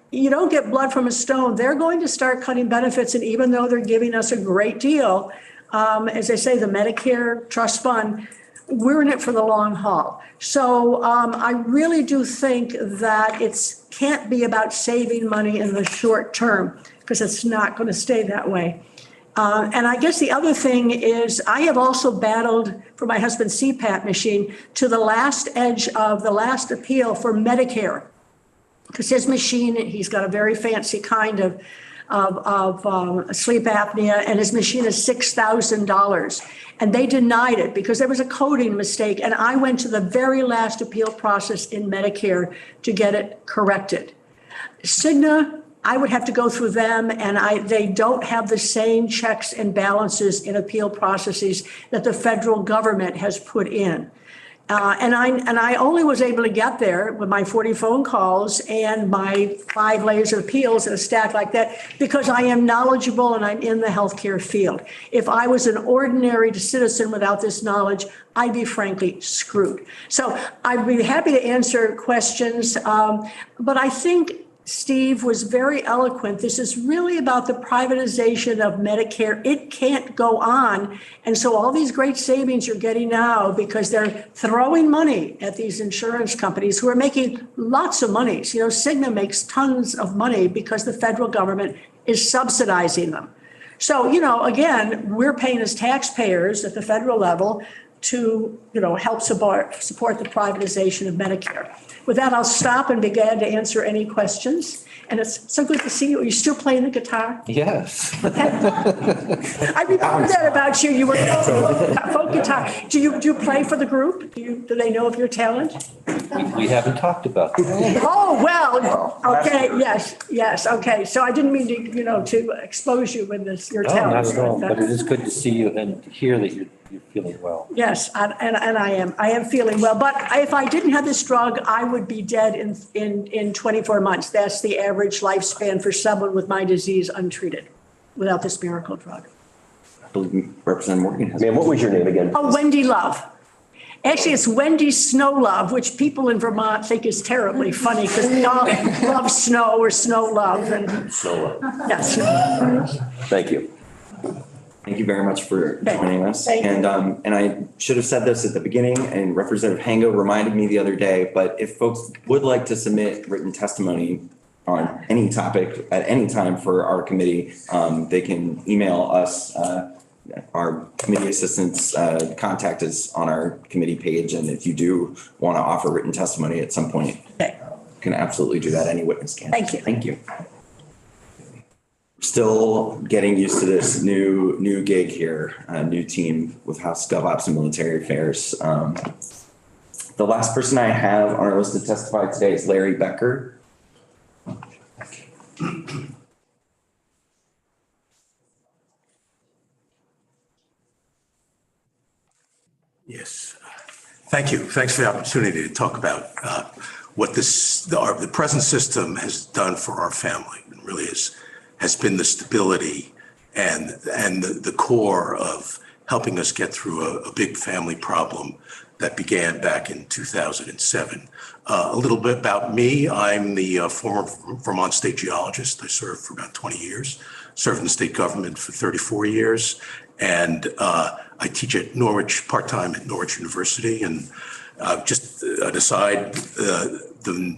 you don't get blood from a stone. They're going to start cutting benefits, and even though they're giving us a great deal, as I say, the Medicare Trust Fund, we're in it for the long haul. So I really do think that it can't be about saving money in the short term, because it's not going to stay that way. And I guess the other thing is I have also battled for my husband's CPAP machine to the last edge of the last appeal for Medicare, because his machine, he's got a very fancy kind of sleep apnea, and his machine is $6,000. And they denied it because there was a coding mistake. And I went to the very last appeal process in Medicare to get it corrected. Cigna, I would have to go through them, and they don't have the same checks and balances in appeal processes that the federal government has put in. And I only was able to get there with my 40 phone calls and my 5 layers of appeals and a stack like that because I am knowledgeable and I'm in the healthcare field. If I was an ordinary citizen without this knowledge, I'd be frankly screwed. So I'd be happy to answer questions, but I think Steve was very eloquent. This is really about the privatization of Medicare. It can't go on. And so all these great savings you're getting now because they're throwing money at these insurance companies who are making lots of money. Cigna makes tons of money because the federal government is subsidizing them. So, again, we're paying as taxpayers at the federal level to, help support the privatization of Medicare. With that, I'll stop and begin to answer any questions. And it's so good to see you. Are you still playing the guitar? Yes. I remember that about you. You were folk guitar. Do you play for the group? Do they know of your talent? We haven't talked about that. Oh, well, okay, yes, okay. So I didn't mean to, to expose you with your No, talent. not at all, but it is good to see you and hear that you're feeling well. Yes, and I am feeling well, but if I didn't have this drug, I would be dead in 24 months. That's the average lifespan for someone with my disease untreated without this miracle drug. I believe Representative Morgan has. Ma'am, what was your name again? Oh, Wendy Love. Actually, it's Wendy Snow Love, which people in Vermont think is terribly funny because they all love snow or snow love. And yes. Thank you. Thank you very much for joining us. Thank you. And I should have said this at the beginning, and Representative Hango reminded me the other day, but if folks would like to submit written testimony on any topic at any time for our committee, they can email us. Our committee assistants contact us on our committee page. And if you do want to offer written testimony at some point, you can absolutely do that. Any witness can. Thank you. Thank you. Still getting used to this new gig here, a new team with House Gov.Ops and Military Affairs. The last person I have on our list to testify today is Larry Becker. Yes. Thank you. Thanks for the opportunity to talk about what the present system has done for our family. It really has been the stability and the core of helping us get through a big family problem that began back in 2007. A little bit about me. I'm the former Vermont state geologist. I served for about 20 years, served in the state government for 34 years. And I teach at Norwich, part-time at Norwich University. And just an aside,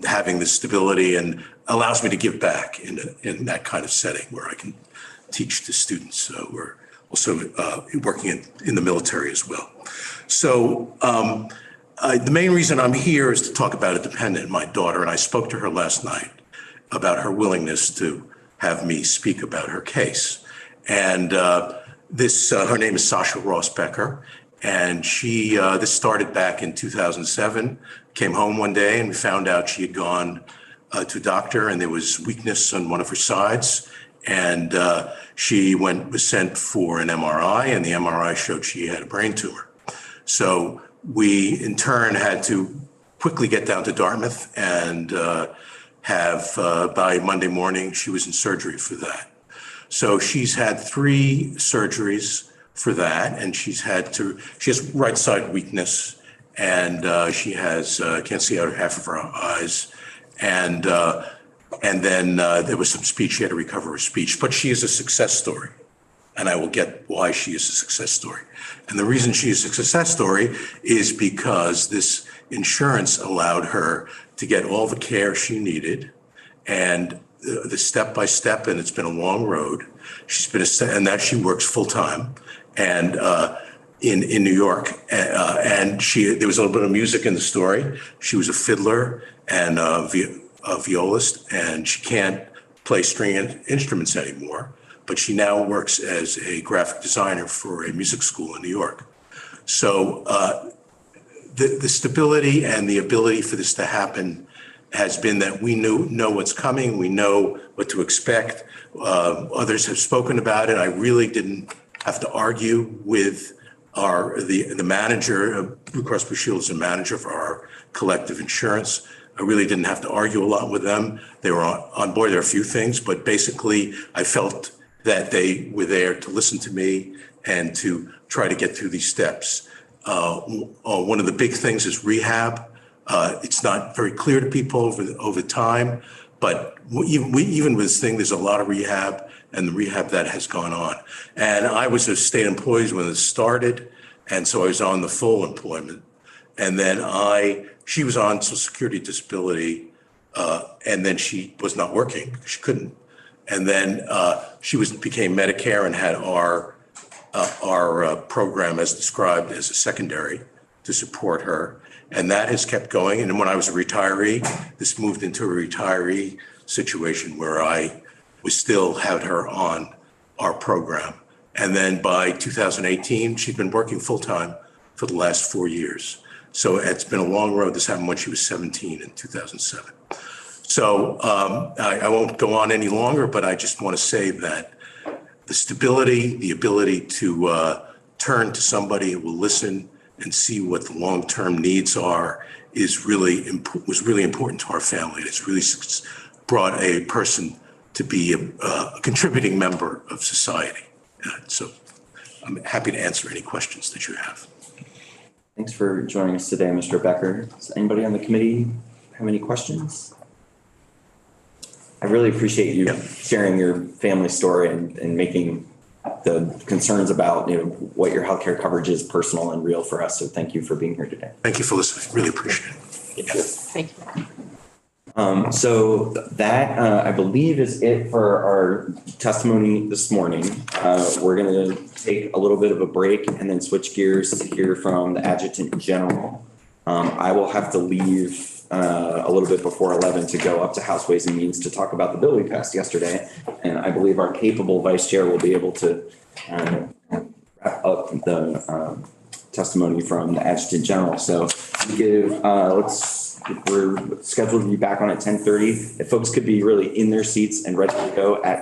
having this stability and allows me to give back in that kind of setting where I can teach to students. We're also working in the military as well. So the main reason I'm here is to talk about a dependent, my daughter, and I spoke to her last night about her willingness to have me speak about her case. And her name is Sasha Ross Becker, and this started back in 2007. Came home one day and we found out she had gone to a doctor and there was weakness on one of her sides. And she was sent for an MRI, and the MRI showed she had a brain tumor. So we, in turn, had to quickly get down to Dartmouth and by Monday morning, she was in surgery for that. So she's had 3 surgeries for that, and she has right side weakness, and she has, can't see out of half of her eyes. And then there was some speech, she had to recover her speech, but she is a success story. And I will get why she is a success story. And the reason she is a success story is because this insurance allowed her to get all the care she needed and the step-by-step, and it's been a long road. And that she works full-time and in New York. And there was a little bit of music in the story. She was a fiddler and a violist, and she can't play string instruments anymore, but she now works as a graphic designer for a music school in New York. So the stability and the ability for this to happen has been that we know what's coming, we know what to expect. Others have spoken about it. I really didn't have to argue with the manager. Blue Cross Blue Shield is a manager for our collective insurance. I really didn't have to argue a lot with them. They were on board. There are a few things, but basically I felt that they were there to listen to me and to try to get through these steps. One of the big things is rehab. It's not very clear to people over time, but even with this thing, there's a lot of rehab and the rehab that has gone on. And I was a state employee when it started, and so I was on the full employment. And then she was on Social Security disability, and then she was not working. She couldn't. And then she became Medicare and had our our program as described as a secondary to support her. And that has kept going. And when I was a retiree, this moved into a retiree situation where I was still had her on our program. And then by 2018, she'd been working full-time for the last 4 years. So it's been a long road. This happened when she was 17 in 2007. So I won't go on any longer, but I just want to say that the stability, the ability to turn to somebody who will listen and see what the long-term needs are was really important to our family. It's really brought a person to be a contributing member of society. So I'm happy to answer any questions that you have. Thanks for joining us today, Mr. Becker. Does anybody on the committee have any questions? I really appreciate you sharing your family story and making the concerns about what your healthcare coverage is personal and real for us. So thank you for being here today. Thank you for listening. Really appreciate it. Thank you. So that I believe is it for our testimony this morning. We're going to take a little bit of a break and then switch gears to hear from the Adjutant General. I will have to leave a little bit before 11 to go up to House Ways and Means to talk about the bill we passed yesterday. And I believe our capable vice chair will be able to wrap up the testimony from the Adjutant General. So we're scheduled to be back on at 10:30. If folks could be really in their seats and ready to go at